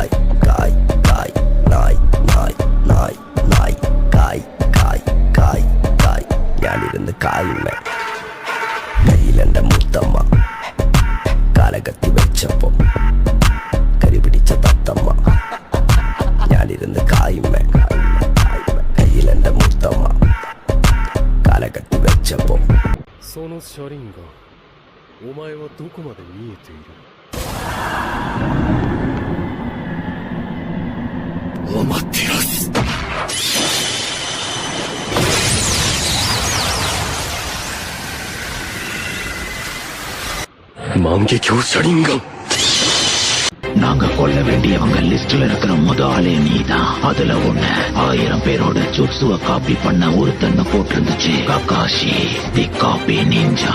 காய் காய் காய் நாய் நாய் நாய் நாய் காய் காய் காய் காய் ഞാനിരുന്ന് കായുമ്മ കയ്യിലെന്റെ മുത്തമ്മ കാലകത്തി വെച്ചപ്പോ കരിപിടിച്ച തത്തമ്മ ഞാനിരുന്ന് കായുമ്മ കയ്യിലെന്റെ മുത്തമ്മ കാലകത്തി വെച്ചപ്പോ その車輪がお前はどこまで見えている。お待ってろす。万華鏡車輪ガン。நாங்க கொல்ல வேண்டியவங்க லிஸ்ட்ல இருக்கிற முத ஆளே நீதான். அதுல ஒண்ணு 1000 பேரோட ஜுட்சுவ காப்பி பண்ண ஒருத்தன்னு போட்டிருந்துச்சு. ககாஷி தி காப்பி நிஞ்சா.